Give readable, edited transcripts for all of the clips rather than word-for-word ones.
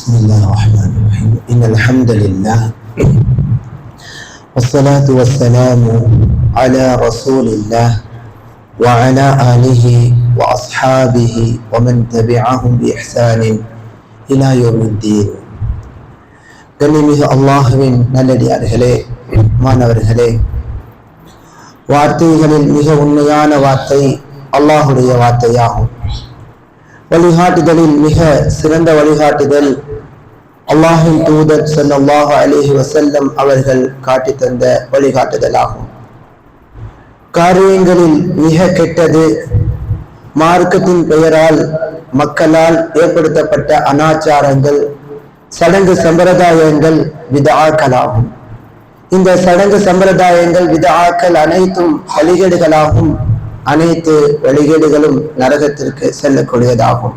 بسم الله الرحمن الرحيم إن الحمد لله والصلاة والسلام على رسول الله وعلى آله وأصحابه ومن تبعهم بإحسان إلى يوم الدين. கண்ணியமிகு அல்லாஹ்வின் நல்லடியார்களே, மாணவர்களே, வார்த்தைகளில் மிக உண்மையான வார்த்தை அல்லாஹுடைய வார்த்தையாகும். வழிகாட்டுதலில் மிக சிறந்த வழிகாட்டுதல் அல்லாஹ்வின் தூதர் ஸல்லல்லாஹு அலைஹி வஸல்லம் அவர்கள் காட்டி தந்த வழிகாட்டுதலாகும். காரியங்களில் மிக கெட்டது மார்க்கத்தின் பெயரால் மக்களால் ஏற்படுத்தப்பட்ட அனாச்சாரங்கள், சடங்கு சம்பிரதாயங்கள், விதஆக்களாகும். இந்த சடங்கு சம்பிரதாயங்கள், விதஆக்கள் அனைத்தும் வழிகேடுகளாகும். அனைத்து வழிகேடுகளும் நரகத்திற்கு செல்லக்கூடியதாகும்.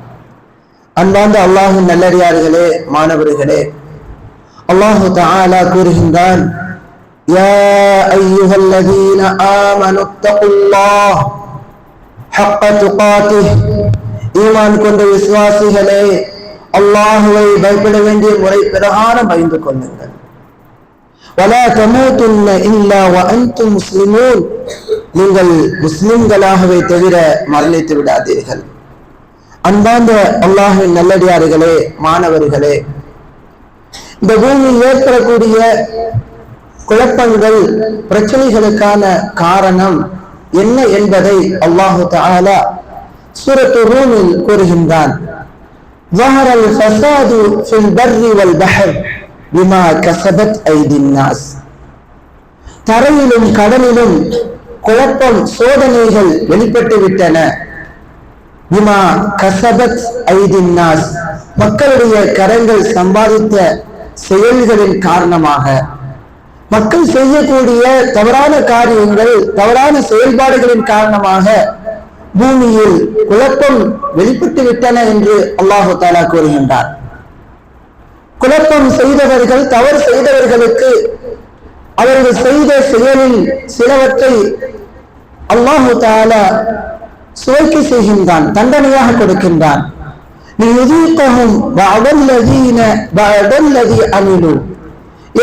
அன்பார்ந்த அல்லாஹ்வின் நல்லடியார்களே, மாணவர்களே, அல்லாஹு தஆலா கூறுகின்றான், யா அய்யுஹல்லதீன ஆமனுத்தகுல்லாஹ் ஹக்க துகாத்திஹ், ஈமான் கொண்ட விசுவாசிகளே, அல்லாஹ்வை பயப்பட வேண்டிய முறை பிரகாரம் பயந்து கொள்ளுங்கள். வலா தமூதுன்ன இல்லா வஅன்தும் முஸ்லிமூன், நீங்கள் முஸ்லிம்களாகவே தவிர மரணித்து விடாதீர்கள். அன்பார்ந்த அல்லாஹ்வின் நல்லடியார்களே, மாணவர்களே, இந்த பூமியில் ஏற்படக்கூடிய குழப்பங்கள், பிரச்சனைகளுக்கான காரணம் என்ன என்பதை அல்லாஹு தஆலா சூரத்து ரூமில் கூறுகின்றான். ظهر الفساد في البر والبحر بما كسبت أيدي الناس, தரையிலும் கடலிலும் குழப்பம், சோதனைகள் வெளிப்பட்டு விட்டன. பிமா கஸபத் ஐதின் நாஸ், மக்களுடைய கரங்கள் சம்பாதித்த செயல்களின் காரணமாக, மக்கள் செய்யக்கூடிய தவறான காரியங்கள், தவறான செயல்பாடுகளின் காரணமாக பூமியில் குழப்பம் வெளிப்பட்டு விட்டன என்று அல்லாஹு தஆலா கூறுகின்றார். குழப்பம் செய்தவர்கள், தவறு செய்தவர்களுக்கு அவர்கள் செய்த செயலில் சிலவற்றை அல்லாஹு தஆலா சுவைக்க செய்கின்றான், தண்டனையாக கொடுக்கின்றான்.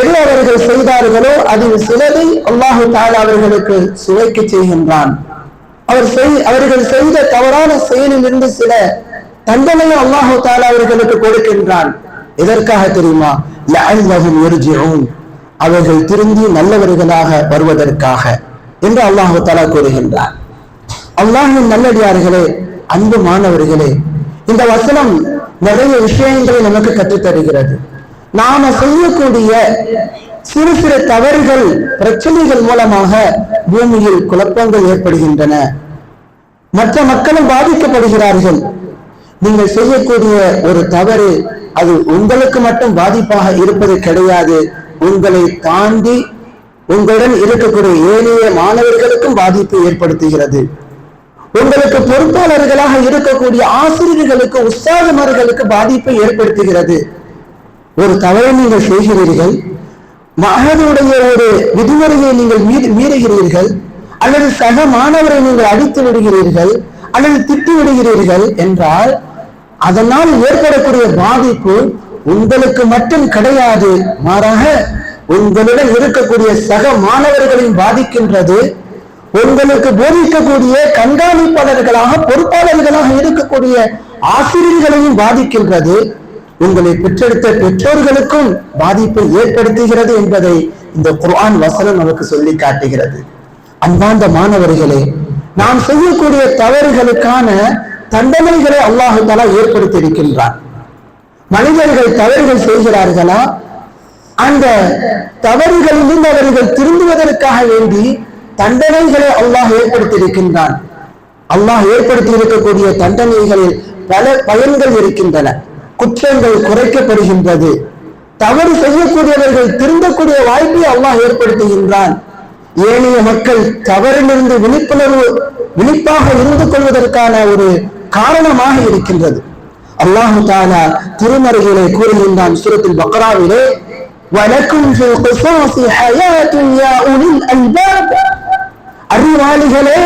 எது அவர்கள் செய்தார்களோ அதில் சிலதை அல்லாஹு தஆலா அவர்களுக்கு சுவைக்க செய்கின்றான். அவர்கள் செய்த தவறான செயலில் இருந்து சில தண்டனையை அல்லாஹு தஆலா அவர்களுக்கு கொடுக்கின்றான். எதற்காக தெரியுமா? லஅல்லஹும் யர்ஜிஊன், அவர்கள் திருந்தி நல்லவர்களாக வருவதற்காக என்று அல்லாஹு தஆலா கூறுகின்றார். அல்லாஹ்வின் நல்லடியார்களே, அன்பு மாணவர்களே, இந்த வசனம் நிறைய விஷயங்களை நமக்கு கற்றுத் தருகிறது. நாம செய்யக்கூடிய சிறு சிறு தவறுகள், பிரச்சனைகள் மூலமாக பூமியில் குழப்பங்கள் ஏற்படுகின்றன. மற்ற மக்களும் பாதிக்கப்படுகிறார்கள். நீங்கள் செய்யக்கூடிய ஒரு தவறு அது உங்களுக்கு மட்டும் பாதிப்பாக இருப்பது கிடையாது, உங்களை தாண்டி உங்களுடன் இருக்கக்கூடிய ஏனைய மாணவர்களுக்கும் பாதிப்பை ஏற்படுத்துகிறது. உங்களுக்கு பொறுப்பாளர்களாக இருக்கக்கூடிய ஆசிரியர்களுக்கு, உஸ்தாதுமார்களுக்கு பாதிப்பை ஏற்படுத்துகிறது. ஒரு தவறை நீங்கள் செய்கிறீர்கள், மகனுடைய ஒரு விதிமுறையை நீங்கள் மீறுகிறீர்கள், அல்லது சக மாணவரை நீங்கள் அடித்து விடுகிறீர்கள் அல்லது திட்டி விடுகிறீர்கள் என்றால் அதனால் ஏற்படக்கூடிய பாதிப்பு உங்களுக்கு மட்டும் கிடையாது, மாறாக உங்களுடன் இருக்கக்கூடிய சக மாணவர்களையும் பாதிக்கின்றது. உங்களுக்கு போதிக்கக்கூடிய கண்காணிப்பாளர்களாக, பொறுப்பாளர்களாக இருக்கக்கூடிய ஆசிரியர்களையும் பாதிக்கின்றது. உங்களை பெற்றெடுத்த பெற்றோர்களுக்கும் பாதிப்பை ஏற்படுத்துகிறது என்பதை இந்த குர்ஆன் வசனம் நமக்கு சொல்லி காட்டுகிறது. அன்பார்ந்த மாணவர்களே, நாம் செய்யக்கூடிய தவறுகளுக்கான தண்டனைகளை அல்லாஹ் தஆலா ஏற்படுத்தி இருக்கின்றார். மனிதர்கள் தவறுகள் செய்கிறார்களா, அந்த தவறுகளிலிருந்து அவர்கள் திருந்துவதற்காக வேண்டி தண்டனைகளை அல்லாஹ் ஏற்படுத்தி இருக்கின்றான். அல்லாஹ் ஏற்படுத்தி இருக்கக்கூடிய தண்டனைகளில் பல பயன்கள் இருக்கின்றன. குற்றங்கள் குறைக்கப்படுகின்றது. தவறு செய்யக்கூடியவர்கள் திருந்தக்கூடிய வாய்ப்பை அல்லாஹ் ஏற்படுத்துகின்றான். ஏனைய மக்கள் தவறிலிருந்து விழிப்பாக இருந்து கொள்வதற்கான ஒரு காரணமாக இருக்கின்றது. அல்லாஹு தஆலா திருமறையிலே கூறுகின்றான், சூரத்துல் பக்ராவிலே, வலக்கும் ஃபில் கிஸாஸி ஹயாத்துன் யா உலில் அல்பாப், அறிவாளிகளே,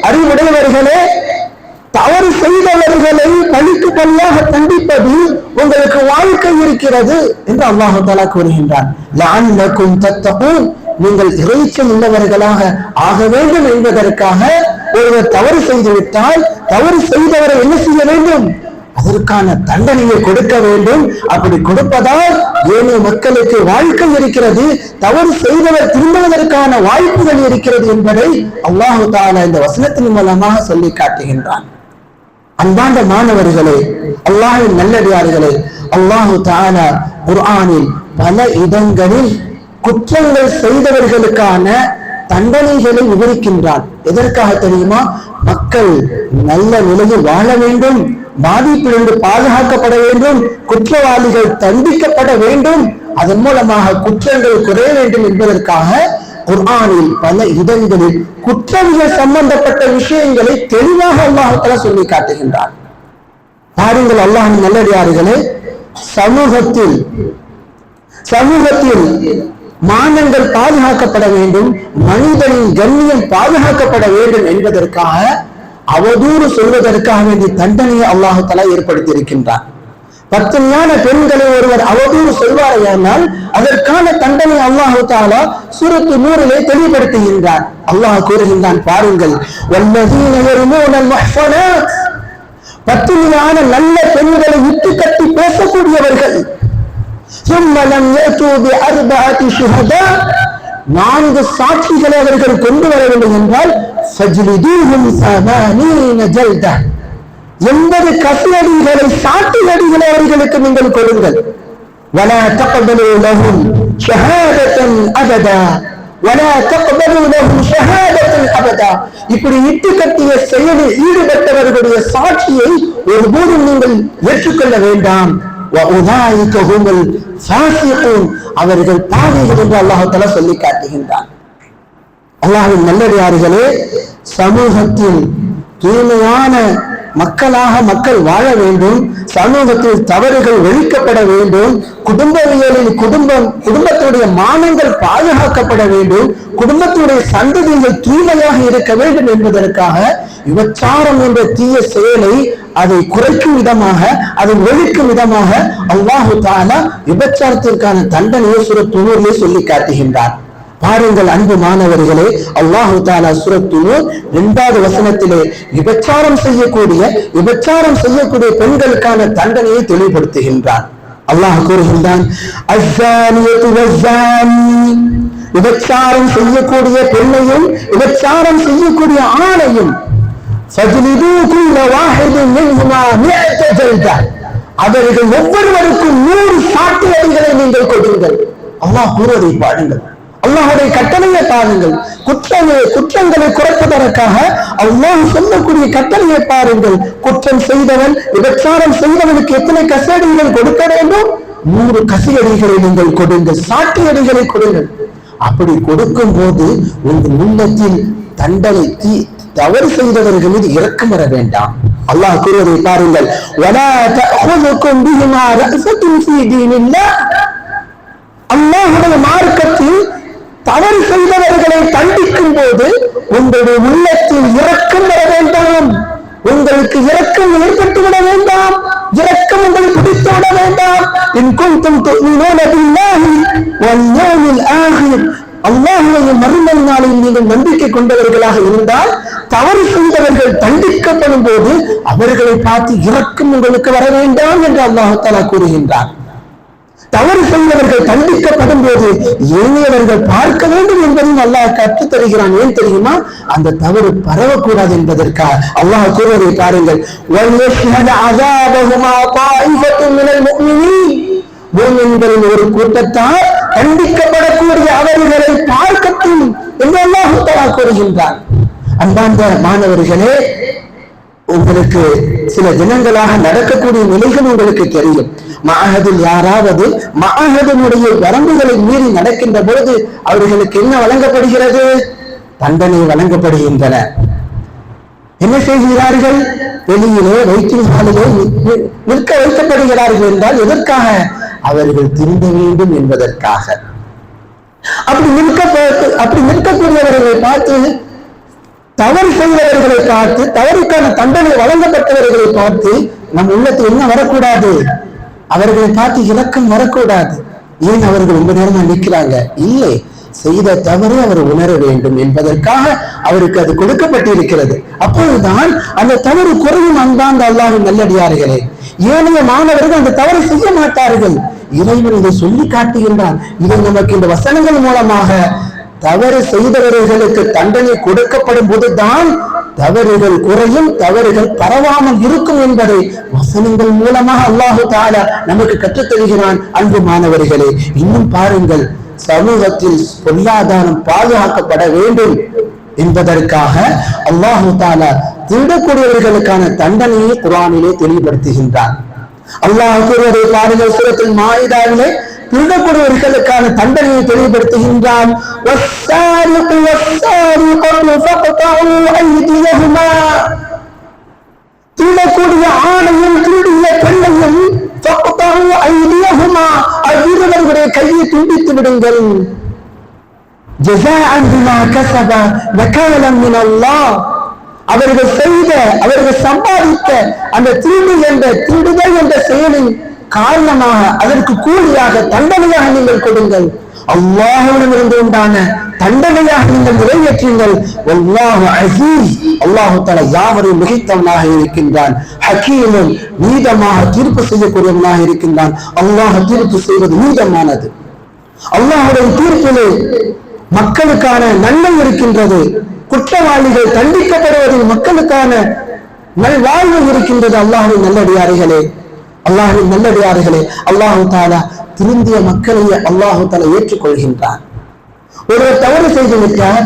அறிவுடையவர்களே, தவறு செய்தவர்களை பழிக்கு பழியாக தண்டிப்பது உங்களுக்கு வாழ்க்கை இருக்கிறது என்று அல்லாஹ் தஆலா கூறுகின்றான். லஅல்லகும் தத்தகூன், நீங்கள் இறைச்சல் உள்ளவர்களாக ஆக வேண்டும் என்பதற்காக ஒருவர் தவறு செய்துவிட்டால் தவறு செய்தவரை என்ன செய்ய வேண்டும்? அதற்கான தண்டனையை கொடுக்க வேண்டும். அப்படி கொடுப்பதால் ஏனைய மக்களுக்கு வாழ்க்கை இருக்கிறது, தவறு செய்தவர் திரும்புவதற்கான வாய்ப்புகள் இருக்கிறது என்பதை அல்லாஹ் தஆலா இந்த வசனத்தின் மூலமாக சொல்லி காட்டுகின்றான். அன்பார்ந்த மாணவர்களே, அல்லாஹ்வின் நல்லடியார்களே, அல்லாஹ் தஆலா குர்ஆனில் பல இடங்களில் குற்றங்கள் செய்தவர்களுக்கான தண்டனைகளை விவரிக்கின்றான். எதற்காக தெரியுமா? மக்கள் நல்ல நிலையில் வாழ வேண்டும், பாதிப்பிலிருந்து பாதுகாக்கப்பட வேண்டும், குற்றவாளிகள் தண்டிக்கப்பட வேண்டும், அதன் மூலமாக குற்றங்கள் குறைய வேண்டும் என்பதற்காக குர்ஆனில் பல இடங்களில் குற்றவியல் சம்பந்தப்பட்ட விஷயங்களை தெளிவாக அல்லாஹ் தஆலா சொல்லி காட்டுகின்றார். பாருங்கள், அல்லாஹ்வின் நல்லடியார்களே, சமூகத்தில் மானங்கள் பாதுகாக்கப்பட வேண்டும், மனிதனின் கண்ணியம் பாதுகாக்கப்பட வேண்டும் என்பதற்காக அவதூறு சொல்வதற்காக வேண்டிய தண்டனையை அல்லாஹ் தஆலா ஏற்படுத்தி இருக்கின்றார். பத்தினியான பெண்களை ஒருவர் அவதூறு சொல்வாரையானால் அதற்கான தண்டனை அல்லாஹ் தஆலா சூரத்து நூரிலே தெளிவுபடுத்துகின்றார். அல்லாஹ் கூறுகின்றான், பாருங்கள், வல்லதீன யர்மூனல் முஹ்ஸனாத், பத்தினியான நல்ல பெண்களை விட்டு கட்டி பேசக்கூடியவர்கள், ثم لم يأتوا بأربعة شهداء, 4 சாட்சிகளை அவர்கள் கொண்டு வரவில்லை என்றால் فَاجْلِدُوهُمْ 80 جلدة, 80 கசையடிகளை, சாட்டு அடிகளை அவர்களுக்கு நீங்கள் கொடுங்கள். ولا تقبلوا لهم شهادة أبدا, ولا تقبلوا لهم شهادة أبدا, இப்படி இட்டு கட்டிய செயலில் ஈடுபட்டவர்களுடைய சாட்சியை ஒருபோதும் நீங்கள் ஏற்றுக்கொள்ள வேண்டாம். وَأُولَٰئِكَ هُمُ الْفَاسِقُونَ, அவர்கள் பாவிகள் என்று அல்லாஹ் தஆலா சொல்லி காட்டுகின்றான். அல்லாஹ்வின் நல்லடியார்களே, சமூகத்தில் தூய்மையான மக்களாக மக்கள் வாழ வேண்டும், சமூகத்தில் தவறுகள் ஒழிக்கப்பட வேண்டும், குடும்பவியலில் குடும்பத்துடைய மானங்கள் பாதுகாக்கப்பட வேண்டும், குடும்பத்துடைய சந்ததிகள் தூய்மையாக இருக்க வேண்டும் என்பதற்காக விபச்சாரம் என்ற தீய செயலை அதை குறைக்கும் விதமாக, அதை ஒழிக்கும் விதமாக அல்லாஹ் தஆலா விபச்சாரத்திற்கான தண்டனையை சூரத்து நூரிலே சொல்லி காட்டுகின்றார். பாருங்கள் அன்பு மாணவர்களே, அல்லாஹ் தஆலா சூரத்து நூர் 2வது வசனத்திலே விபச்சாரம் செய்யக்கூடிய பெண்களுக்கான தண்டனையை தெளிவுபடுத்துகின்றார். அல்லாஹ் கூறுகின்றான், அஸ்ஸானியத்து வஸ்ஸானி, விபச்சாரம் செய்யக்கூடிய பெண்ணையும் விபச்சாரம் செய்யக்கூடிய ஆணையும் ஃபஜ்லிது குல்ல வாஹிதின் மின்ஹுமா 100 ஜல்தா, அவர்கள் ஒவ்வொருவருக்கும் 100 சாட்டு அடிகளை நீங்கள் கொடுங்கள். அல்லாஹ் கூறுவதை பாருங்கள், அல்லாஹ்வுடைய கட்டளையை பாருங்கள். குற்றங்களை குறைப்பதற்காக அல்லாஹ் சொல்லக்கூடிய கட்டளையை பாருங்கள். குற்றம் செய்தவன், விபச்சாரம் செய்தவனுக்கு எத்தனை கசையடிகள் கொடுக்க வேண்டும்? 100 கசையடிகளை நீங்கள் கொடுங்கள், சாட்டு அடிகளை கொடுங்கள். அப்படி கொடுக்கும் போது உங்கள் உள்ளத்தில் தண்டனை, தவறு செய்தவர்கள் மீது இரக்கம் வர வேண்டாம். அல்லாஹ் கூறுவதை பாருங்கள், வலா தஅஹுதுகும் பிஹிமா ரஅஃபத்துன் ஃபீ தீனில்லாஹ், அல்லாஹ்வுடைய மார்க்கத்தில் தவறு செய்தவர்களை தண்டிக்கும் போது உங்களுடைய உள்ளத்தில் இரக்கம் வர வேண்டாம், உங்களுக்கு இரக்கம் ஏற்பட்டுவிட வேண்டாம், இரக்கம் உங்களை பிடித்து விட வேண்டாம். இன் குன்தும் து'மினூன பில்லாஹி வல் யௌமில் ஆகிர், அல்லாஹ்வுடைய மறுமை நாளில் நீங்கள் நம்பிக்கை கொண்டவர்களாக இருந்தால் தவறு செய்தவர்கள் தண்டிக்கப்படும் போது அவர்களை பார்த்து இரக்கம் உங்களுக்கு வர வேண்டாம் என்று அல்லாஹ் தஆலா கூறுகின்றார். தவறு செய்தவர்கள் தண்டிக்கப்படும் போது ஏனையவர்கள் பார்க்க வேண்டும் என்பதையும் அல்லாஹ் கற்றுத் தருகிறான். ஏன் தெரியுமா? அந்த தவறு பரவக்கூடாது என்பதற்காக. அல்லாஹ் கூறுவதை பாருங்கள், وَلْيَشْهَدْ عَذَابَهُمَا طَائِفَةٌ مِنَ الْمُؤْمِنِينَ, முஃமின்களின் ஒரு கூட்டத்தார் தண்டிக்கப்படக்கூடிய அவர்களை பார்க்கட்டும் என்று அல்லாஹ் தஆலா கூறுகின்றார். அன்பார்ந்த மாணவர்களே, உங்களுக்கு சில தினங்களாக நடக்கக்கூடிய நிலைகள் உங்களுக்கு தெரியும். மஅஹதில் யாராவது மஅஹதினுடைய வரம்புகளை மீறி நடக்கின்ற பொழுது அவர்களுக்கு என்ன வழங்கப்படுகிறது? தண்டனை வழங்கப்படுகின்றன. என்ன செய்கிறார்கள்? வெளியிலே வெயிட்டிங் ஹாலிலே நிற்க வைக்கப்படுகிறார்கள் என்றால் எதற்காக? அவர்கள் திருந்த வேண்டும் என்பதற்காக. அப்படி நிற்கக்கூடியவர்களை பார்த்து, தவறு செய்தவர்களை பார்த்து, தவறுக்கான தண்டனை வழங்கப்பட்டவர்களை பார்த்து நம் உள்ளத்தில் என்ன வரக்கூடாது? அவர்களை பார்த்து இலக்கம் வரக்கூடாது. ஏன் அவர்கள் ரொம்ப நேரமா நிற்கிறாங்க? இல்லை, செய்த தவறு அவர் உணர வேண்டும் என்பதற்காக அவருக்கு அது கொடுக்கப்பட்டிருக்கிறது. அப்பொழுதுதான் அந்த தவறு குறையும். அன்பார்ந்த அல்லாஹ்வின் நல்லடியார்களே, ஏனைய மாணவர்கள் அந்த தவறு செய்ய மாட்டார்கள். இறைவன் இதை சொல்லி காட்டுகின்றான். இதை நமக்கு இந்த வசனங்கள் மூலமாக தவறு செய்தவர்களுக்கு தண்டனை கொடுக்கப்படும் போதுதான் தவறுகள் குறையும், தவறுகள் பரவாமல் இருக்கும் என்பதை வசனங்கள் மூலமாக அல்லாஹு தஆலா நமக்கு கற்றுத் தருகிறான். அன்பு மாணவர்களே, இன்னும் பாருங்கள், சமூகத்தில் பொருளாதாரம் பாதுகாக்கப்பட வேண்டும் என்பதற்காக அல்லாஹு தஆலா திருடக்கூடியவர்களுக்கான தண்டனையை குர்ஆனிலே தெளிவுபடுத்துகின்றான். அல்லாஹ் கூறுவதை பாருங்கள், சூரத்துல் மாயிதாவிலே திருடக்கூடியவர்களுக்கான தண்டனையை தெளிவுபடுத்துகின்றான். திருடக்கூடிய ஆணையும் திருடிய பெண்ணையும் அவ்விருவர்களுடைய கையை துண்டித்து விடுங்கள். அவர்கள் செய்த, அவர்கள் சம்பாதித்த அந்த திருடுதல் என்ற செயலின் காரணமாக அதற்கு கூலியாக தண்டனையாக நீங்கள் கொடுங்கள். அல்லாஹ்விடமிருந்து உண்டான தண்டனையாக நீங்கள் நிறைவேற்றுங்கள். வல்லாஹு அஸீஸ், அல்லாஹ் தஆலா யாவரையும் மிகைத்தவனாக இருக்கின்றான். ஹக்கீமும், நீதமாக தீர்ப்பு செய்யக்கூடியவனாக இருக்கின்றான். அல்லாஹ் தீர்ப்பு செய்வது நீதமானது. அல்லாஹ்வுடைய தீர்ப்பிலே மக்களுக்கான நன்மை இருக்கின்றது. குற்றவாளிகள் தண்டிக்கப்படுவதில் மக்களுக்கான நல்வாழ்வு இருக்கின்றது. அல்லாஹ்வின் நல்லடியார்களே, அல்லாஹ்வின் நல்லடியார்களே, அல்லாஹ் தஆலா திருந்திய மக்களையே அல்லாஹ் தஆலா ஏற்றுக்கொள்கின்றான். ஒருவர் தவறு செய்து விட்டார்,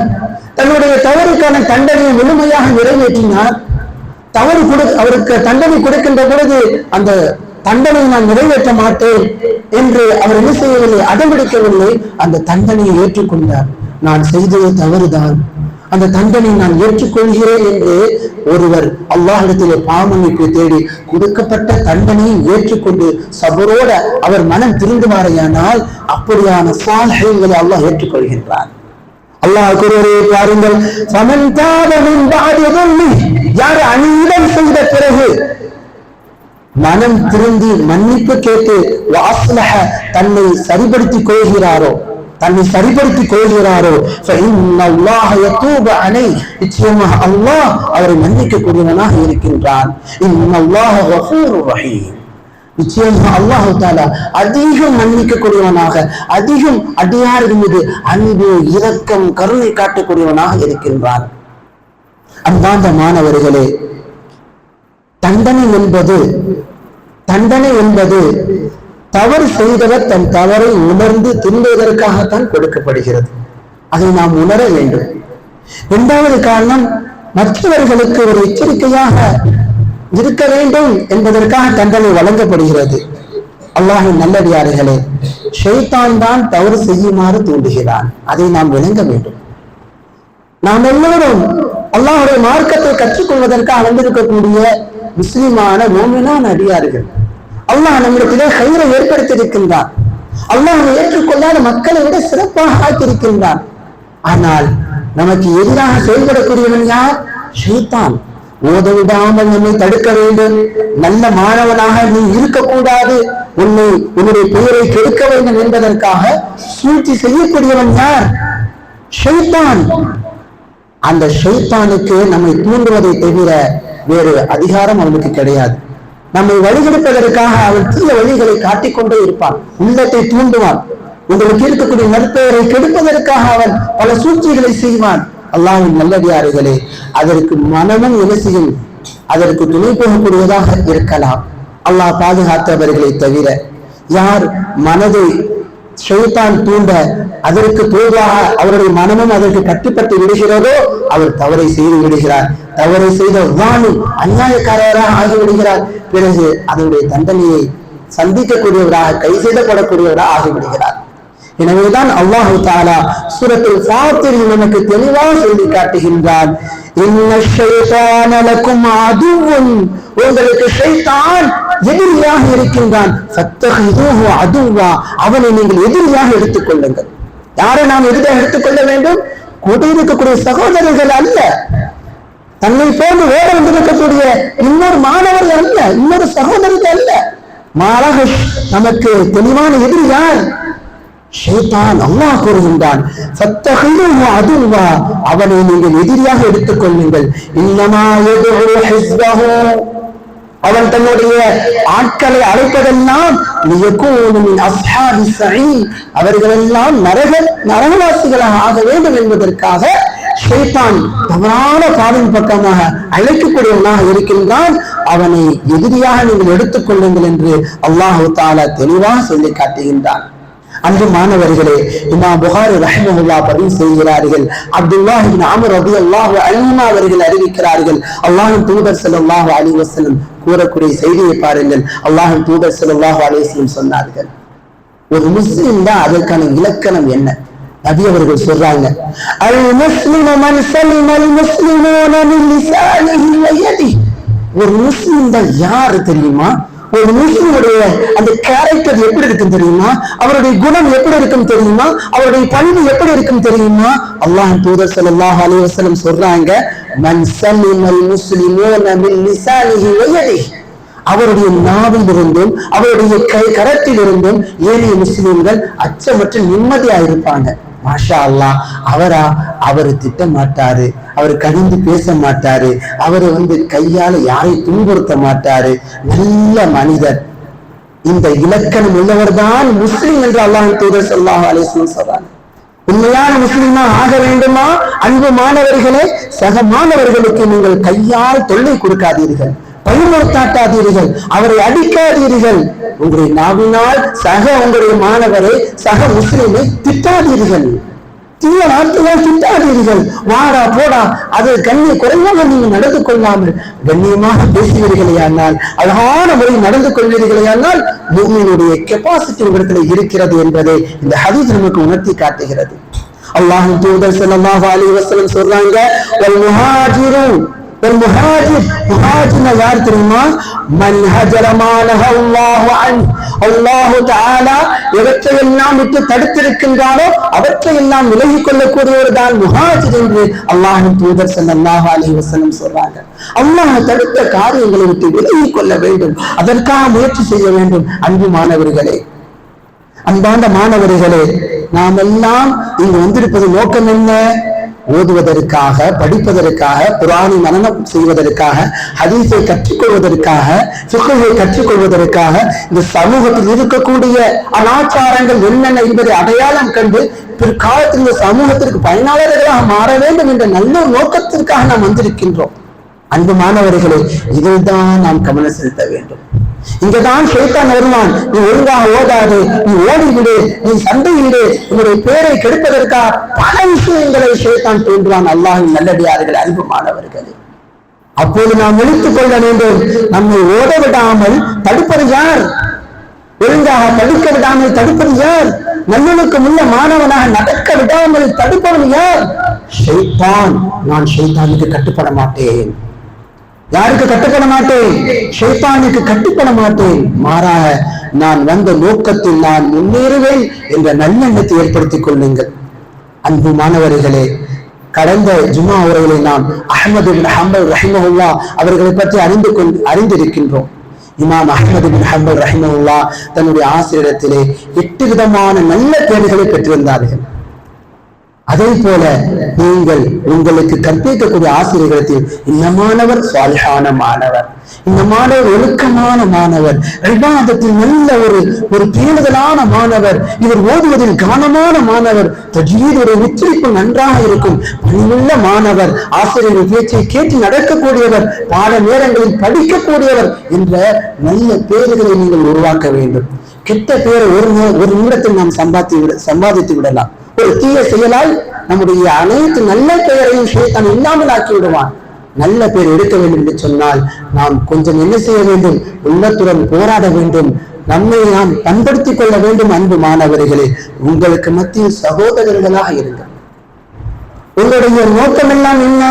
தன்னுடைய தவறுக்கான தண்டனையை முழுமையாக நிறைவேற்றினார். தவறு அவருக்கு தண்டனை கொடுக்கின்ற பொழுது அந்த தண்டனை நான் நிறைவேற்ற மாட்டேன் என்று அவர் என்ன செய்யவில்லை, அடம்பிடிக்கவில்லை. அந்த தண்டனையை ஏற்றுக்கொண்டார். நான் செய்தது தவறுதான், அந்த தண்டனை நான் ஏற்றுக்கொள்கிறேன் என்று ஒருவர் அல்லாஹ்விடத்திலே பாவமன்னிப்பு தேடி கொடுக்கப்பட்ட தண்டனையை ஏற்றுக்கொண்டு சபரோட அவர் மனம் திருந்துவாரையானால் அப்படியான சாலிஹீன்களை அல்லாஹ் ஏற்றுக்கொள்கின்றார். அல்லாஹ் கூறுவதை பாருங்கள், ஃபமன் தாப மின் பஅதி ظلمه, யார் அநீதம் செய்த பிறகு மனம் திருந்தி மன்னிப்பு கேட்டு வஅஸ்லஹ, தன்னை சரிபடுத்திக் கொள்கிறாரோ, நிச்சயமாக அல்லாஹ் அவரை மன்னிக்கக்கூடியவனாக இருக்கின்றான். நிச்சயமாக அல்லாஹ் தஆலா அதிகம் மன்னிக்கக்கூடியவனாக, அதிகம் அடியார்கள் மீது அன்பு, இரக்கம், கருணை காட்டக்கூடியவனாக இருக்கின்றான். அன்பார்ந்த மாணவர்களே, தண்டனை என்பது தவறு செய்தவர் தன் தவறை உணர்ந்து திரும்புவதற்காகத்தான் கொடுக்கப்படுகிறது. அதை நாம் உணர வேண்டும். இரண்டாவது காரணம், மற்றவர்களுக்கு ஒரு எச்சரிக்கையாக இருக்க வேண்டும் என்பதற்காக தண்டனை வழங்கப்படுகிறது. அல்லாஹ்வின் நல்லடியார்களே, ஷைத்தான் தான் தவறு செய்யுமாறு தூண்டுகிறான். அதை நாம் விளங்க வேண்டும். நாம் எல்லோரும் அல்லாஹ்வுடைய மார்க்கத்தை கற்றுக்கொள்வதற்காக வந்திருக்கக்கூடிய முஸ்லிமான மோமினான அடியார்கள். அல்லாஹ் நம்மிடத்திலே கைரை ஏற்படுத்தியிருக்கின்றான். அல்லாஹ் ஏற்றுக்கொள்ளாத மக்களை விட சிறப்பாக ஆக்கியிருக்கின்றான். ஆனால் நமக்கு எதிராக செயல்படக்கூடியவன் யார்? ஷைத்தான். ஓத விடாமல் நம்மை தடுக்க வேண்டும், நல்ல மாணவனாக நீ இருக்கக்கூடாது, உன்னுடைய பெயரை கெடுக்க வேண்டும் என்பதற்காக சூழ்ச்சி செய்யக்கூடியவன் யார்? ஷைத்தான். அந்த ஷைத்தானுக்கு நம்மை தூண்டுவதை தவிர வேறு அதிகாரம் அவனுக்கு கிடையாது. நம்மை வழிகெடுப்பதற்காக அவன் தீய வழிகளை காட்டிக்கொண்டே இருப்பான், உள்ளத்தை தூண்டுவான். உங்களுக்கு இருக்கக்கூடிய நற்பெயரை கெடுப்பதற்காக அவன் பல சூழ்ச்சிகளை செய்வான். அல்லாஹ்வின் நல்லடியார்களே, அதற்கு மனமும் என்ன செய்யும்? அதற்கு துணை போகக்கூடியதாக இருக்கலாம். அல்லாஹ் பாதுகாத்தவர்களை தவிர யார் மனதை ஷைத்தான் தூண்ட அதற்கு தோல்வாக அவருடைய மனமும் அதற்கு கட்டுப்பட்டு விடுகிறதோ அவர் தவறை செய்து விடுகிறார். தவறை செய்த வானும் அநியாயக்காரராக ஆகிவிடுகிறார். பிறகு அதனுடைய தண்டனையை சந்திக்கக்கூடியவராக, கை செய்தப்படக்கூடியவராக ஆகிவிடுகிறார். எனவேதான் அல்லாஹ் தஆலா சூரத்துல் ஃபாத்திரில் நமக்கு தெளிவாக சொல்லி காட்டுகின்றான், உங்களுக்கு ஷைத்தான் எதிரியாக இருக்கின்றான், அவனை நீங்கள் எதிரியாக எடுத்துக் கொள்ளுங்கள். யாரை நாம் எதிராக எடுத்துக்கொள்ள வேண்டும்? கூட இருக்கக்கூடிய சகோதரர்கள் அல்ல, தன்னை போன்று வேற வந்திருக்கக்கூடிய இன்னொரு மாணவர்கள் அல்ல, இன்னொரு சகோதரர்கள் அல்ல. மாறாக நமக்கு தெளிவான எதிரி யார்? ஷைத்தான். அல்லாஹ் கூறுகின்றான், ஃபத்தஹிதுஹு அதுவா, அவனை நீங்கள் எதிரியாக எடுத்துக் கொள்ளுங்கள். இன்னமா யதுஉ ஹிஸ்பஹு, அவன் தன்னுடைய ஆட்களை அழைப்பதெல்லாம் அவர்களெல்லாம் நரகவாசிகளாக ஆக வேண்டும் என்பதற்காக ஷைத்தான் தவறான பாதையின் பக்கமாக அழைக்கக்கூடியவனாக இருக்கின்றான். அவனை எதிரியாக நீங்கள் எடுத்துக் கொள்ளுங்கள் என்று அல்லாஹு தஆலா தெளிவாக சொல்லி காட்டுகின்றான். அன்று மாணவர்களே, இமாம் புகாரி ரஹ்மத்துல்லாஹி பதிவு செய்கிறார்கள், அப்துல்லாஹ் இப்னு அம்ர் ரலியல்லாஹு அன்ஹுமா அவர்கள் அறிவிக்கிறார்கள், அல்லாஹ்வின் தூதர் ஸல்லல்லாஹு அலைஹி வஸல்லம் கூறக்கூடிய செய்தியை பாருங்கள். அல்லாஹ்வின் தூதர் ஸல்லல்லாஹு அலைஹி வஸல்லம் சொன்னார்கள், ஒரு முஸ்லிம் தான் அதற்கான இலக்கணம் என்ன? நபி அவர்கள் சொல்றாங்க, அல் முஸ்லிமு மன் ஸலிமல் முஸ்லிமூன மின் லிசானிஹி வ யதிஹி. ஒரு முஸ்லிம் தான் யாரு தெரியுமா? ஒரு முஸ்லிமுடைய அந்த கேரக்டர் எப்படி இருக்கும் தெரியுமா? அவருடைய குணம் எப்படி இருக்கும் தெரியுமா? அவருடைய பண்பு எப்படி இருக்கும் தெரியுமா? அல்லாஹ்வின் தூதர் ஸல்லல்லாஹு அலைஹி வஸல்லம் சொல்றாங்க, மன் ஸலிமல் முஸ்லிமூன மின் லிசானிஹி வ யதிஹி. அவருடைய நாவில் இருந்தும் அவருடைய கரத்தில் இருந்தும் ஏனைய முஸ்லிம்கள் அச்சமற்ற நிம்மதியா இருப்பாங்க. மாஷா அல்லாஹ். அவர் திட்ட மாட்டாரு, அவர் கடிந்து பேச மாட்டாரு, அவர் கையால யாரை துன்புறுத்த மாட்டாரு, நல்ல மனிதர். இந்த இலக்கணம் உள்ளவர் தான் முஸ்லிம் என்று அல்லாஹ்வின் தூதர் ஸல்லல்லாஹு அலைஹி வஸல்லம் சொல்றாங்க. உண்மையான முஸ்லிமா ஆக வேண்டுமா? அன்பு மாணவர்களே, சக மாணவர்களுக்கு நீங்கள் கையால் தொல்லை கொடுக்காதீர்கள், பயமுறுத்தாட்டாதீர்கள், அவரை அடிக்காதீர்கள். உங்களுடைய நாவினால் உங்களுடைய மாணவரை சக முஸ்லிமை திட்டாதீர்கள், தீய வார்த்தையால் திட்டாதீர்கள். வாடா போடா அது கண்ணிய குறைவாக நீங்க நடந்து கொள்ளாமல் கண்ணியமாக பேசுவீர்களேயானால், அழகான முறையில் நடந்து கொள்வீர்களேயானால் முஃமினுடைய கெப்பாசிட்டி உங்களிடத்தில் இருக்கிறது என்பதை இந்த ஹதீஸ் நமக்கு உணர்த்தி காட்டுகிறது. அல்லாஹ்வின் தூதர் ஸல்லல்லாஹு அலைஹி வஸல்லம் சொல்றாங்க, வல் முஹாஜிரூன், முஹாஜிர்னா யார் தெரியுமா? மன் ஹஜர மா நஹல்லாஹு அன்ஹு, அல்லாஹ் தஆலா எவற்றையெல்லாம் விட்டு தடுத்திருக்கின்றானோ அவற்றையெல்லாம் விலகிக் கொள்ளக்கூடியவர் தான் முஹாஜிர் என்று அல்லாஹ்வின் தூதர் ஸல்லல்லாஹு அலைஹி வஸல்லம் சொல்றாங்க. அல்லாஹ் தடுத்த காரியங்களை விட்டு விலகிக் கொள்ள வேண்டும், அதற்காக முயற்சி செய்ய வேண்டும். அன்பு மாணவர்களே, அன்பார்ந்த மாணவர்களே, நாம் எல்லாம் இங்கு வந்திருப்பது நோக்கம் என்ன? ஓதுவதற்காக, படிப்பதற்காக, குர்ஆனை மனனம் செய்வதற்காக, ஹதீஸை கற்றுக்கொள்வதற்காக, ஃபிக்ஹை கற்றுக்கொள்வதற்காக, இந்த சமூகத்தில் இருக்கக்கூடிய அனாச்சாரங்கள் என்னென்ன என்பதை அடையாளம் கண்டு பிற்காலத்தில் இந்த சமூகத்திற்கு பயனாளர்களாக மாற வேண்டும் என்ற நல்ல நோக்கத்திற்காக நாம் வந்திருக்கின்றோம். அன்பு மாணவர்களே, இதில்தான் நாம் கவனம் செலுத்த வேண்டும். இங்கதான் ஷைத்தான் வருவான். நீ ஒழுங்காக ஓதாது, நீ ஓடிவிடு, நீ சண்டையிடு, உன்னுடைய பேரை கெடுப்பதற்காக பல விஷயங்களை ஷைத்தான் தோன்றுவான். அல்லாஹ்வின் நல்லடியார்கள், அன்பு மாணவர்களே, அப்போது நாம் விழித்துக் கொள்ள வேண்டும். நம்மை ஓட விடாமல் தடுப்பது யார்? ஒழுங்காக படிக்க விடாமல் தடுப்பது யார்? நல்லொழுக்கம் உள்ள மாணவனாக நடக்க விடாமல் தடுப்பவன் யார்? ஷைத்தான். நான் ஷைத்தானுக்கு கட்டுப்பட மாட்டேன். யாருக்கு கட்டுப்பட மாட்டேன்? ஷைத்தானுக்கு கட்டுப்பட மாட்டேன். மாறாக நான் வந்த நோக்கத்தில் நான் முன்னேறுவேன் என்ற நல்லெண்ணத்தை ஏற்படுத்திக் கொள்ளுங்கள். அன்பு மாணவர்களே, கடந்த ஜும்மா உரையிலே நாம் அஹ்மது இப்னு ஹம்பல் ரஹிமஹுல்லாஹ் அவர்களை பற்றி அறிந்திருக்கின்றோம். இமாம் அஹ்மது இப்னு ஹம்பல் ரஹிமஹுல்லாஹ் தன்னுடைய ஆசிரியரிடத்திலே 8 விதமான நல்ல பேர்களை பெற்றிருந்தார்கள். அதே போல நீங்கள் உங்களுக்கு கற்பிக்கக்கூடிய ஆசிரியர்களிடத்தில் இந்த மாணவர் சாலிஹான மாணவர், இந்த மாணவர் ஒழுக்கமான மாணவர், இபாதத்தில் நல்ல ஒரு பேணுதலான மாணவர், இவர் ஓதுவதில் கவனமான மாணவர், தஜ்வீதுடைய உச்சரிப்பு நன்றாக இருக்கும், பணிவுள்ள மாணவர், ஆசிரியர்கள் பேச்சை கேட்டு நடக்கக்கூடியவர், பாட நேரங்களில் படிக்கக்கூடியவர் என்ற நல்ல பேர்களை நீங்கள் உருவாக்க வேண்டும். கெட்ட பேரை ஒரு நிமிடத்தில் நாம் சம்பாதித்து விடலாம். ஒரு தீய செயலால் நம்முடைய அனைத்து நல்ல பெயரையும் ஷைத்தான் இல்லாமல் ஆக்கி விடுவான். நல்ல பேர் எடுக்க வேண்டும் என்று சொன்னால் நாம் கொஞ்சம் என்ன செய்ய வேண்டும்? உள்ளத்துடன் போராட வேண்டும், நம்மை நாம் பண்படுத்திக் கொள்ள வேண்டும். அன்பு மாணவர்களே, உங்களுக்கு மத்தியில் சகோதரர்களாக இருங்கள். உங்களுடைய நோக்கம் எல்லாம் என்ன?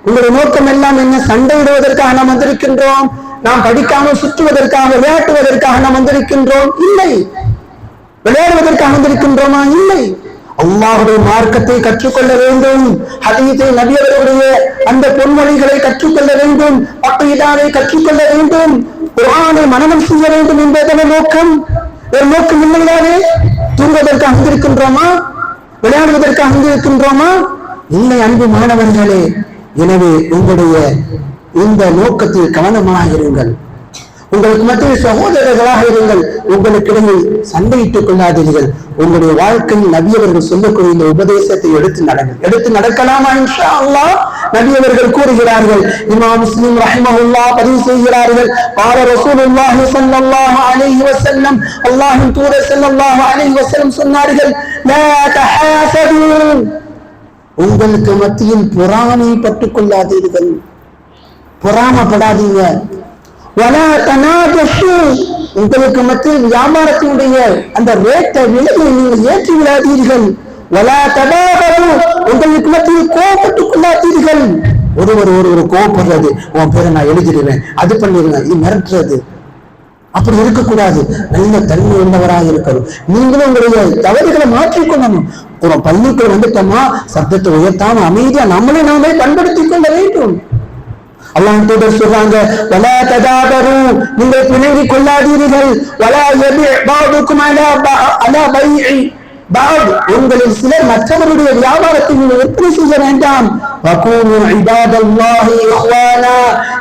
உங்களுடைய நோக்கம் எல்லாம் என்ன? சண்டையிடுவதற்காக நாம் வந்திருக்கின்றோம்? நாம் படிக்காமல் சுற்றுவதற்காக, விளையாட்டுவதற்காக நாம் வந்திருக்கின்றோம்? இல்லை. விளையாடுவதற்காக வந்திருக்கின்றோமா? இல்லை. அல்லாஹ்வுடைய மார்க்கத்தை கற்றுக்கொள்ள வேண்டும், ஹதீஸை நபி அவர்களுடைய அந்த பொன்மொழிகளை கற்றுக்கொள்ள வேண்டும், அக்கீதாவை கற்றுக்கொள்ள வேண்டும், குர்ஆனை மனனம் செய்ய வேண்டும் என்பதன் நோக்கம். ஒரு நோக்கம் இல்லையாவே தூங்குவதற்கு அங்கு இருக்கின்றோமா, விளையாடுவதற்கு அங்கு இருக்கின்றோமா? இல்லை அன்பு மாணவர்களே. எனவே உங்களுடைய இந்த நோக்கத்தில் கவனமாக இருங்கள். உங்களுக்கு மத்தியில் சகோதரர்களாக இருங்கள். உங்களுக்கிடையில் சண்டையிட்டுக் கொள்ளாதீர்கள். உங்களுடைய வாழ்க்கையில் நபி அவர்கள் சொல்லக்கூடிய இந்த உபதேசத்தை எடுத்து நடக்கலாமா? இன்ஷா அல்லாஹ் நபி அவர்கள் கூறுகிறார்கள். இமாம் முஸ்லிம் ரஹிமஹுல்லாஹ் பதிவு செய்கிறார்கள். قال رسول الله صلى الله عليه وسلم அல்லாஹ்வின் தூதர் ஸல்லல்லாஹு அலைஹி வஸல்லம் சொன்னார்கள், لا تحاسدوا, உங்களுக்கு மத்தியில் பொறாமை பட்டுக் கொள்ளாதீர்கள், பொறாமப்படாதீங்க. வலா தனாஜஷு, உங்களுக்கு மத்தியில் வியாபாரத்தினுடைய அந்த ரேட்டை விலையை நீங்கள் ஏற்றி விடாதீர்கள். வலா தபாகரு, உங்களுக்கு மத்தியில் கோபப்பட்டுக் கொள்ளாதீர்கள். ஒருவர் கோபப்படுறது, உன் பேரை நான் எழுதிடுவேன், அது பண்ணிடுவேன், இது மிரட்டுறது, அப்படி இருக்கக்கூடாது. நல்ல தன்மை உள்ளவராக இருக்கணும். நீங்களும் உங்களுடைய தவறுகளை மாற்றிக்கொள்ளணும். ஒரு பள்ளிக்குள் வந்துட்டோமா சப்தத்தை உயர்த்தாம அமைதியா நாமே பண்படுத்திக் கொள்ள வேண்டும். அல்லாஹ் தூதர் சொல்றாங்க, வலா ததாபரு, நீங்கள் பிணங்கிக் கொள்ளாதீர்கள். வலா யபி பஅதுக்கும் அலா பைஇ பஅத், உங்களில் சிலர் மற்றவருடைய வியாபாரத்தை நீங்கள் விற்பனை செய்ய வேண்டாம். வகூனு இபாதல்லாஹி இஹ்வானா,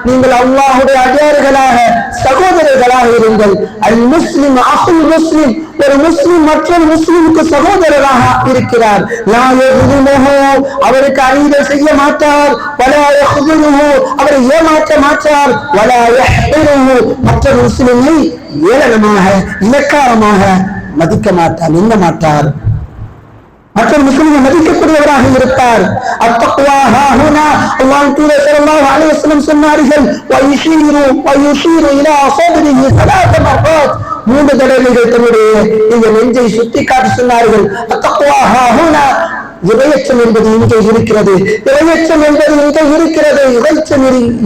நீங்கள் அல்லாஹ்வுடைய அடியார்களாக சகோதரர்களாக இருங்கள். அல் முஸ்லிம் அஹுல் முஸ்லிம், ஒரு முஸ்லிம் மற்றொரு முஸ்லிமுக்கு சகோதரராக இருக்கிறார். லா யஹ்துமுஹு, அவருக்கு அநீதம் செய்ய மாட்டார். வலா யஹ்துமுஹு, அவரை ஏமாற்ற மாட்டார். வலா யஹ்திருஹு, மற்றொரு முஸ்லிமை ஏளனமாக இலக்காரமாக மதிக்க மாட்டார், நின்ன மாட்டார். மற்றொரு முஸ்லிமை மதிக்கக்கூடியவராக இருப்பார். அத்தக்வா ஹாஹுனா, அல்லாஹ்வின் தூதர் ஸல்லல்லாஹு அலைஹி வஸல்லம் சொன்னார்கள், வயுஷீரு இலா ஸத்ரிஹி ஸலாஸ மர்ராத், 3 தடவைகள் தன்னுடைய இந்த நெஞ்சை சுட்டி காட்டி சொன்னார்கள். அத்தக்வா ஹாஹுனா, இறையச்சம் என்பது இங்கே இருக்கிறது, இறையச்சம் என்பது இங்கே இருக்கிறது,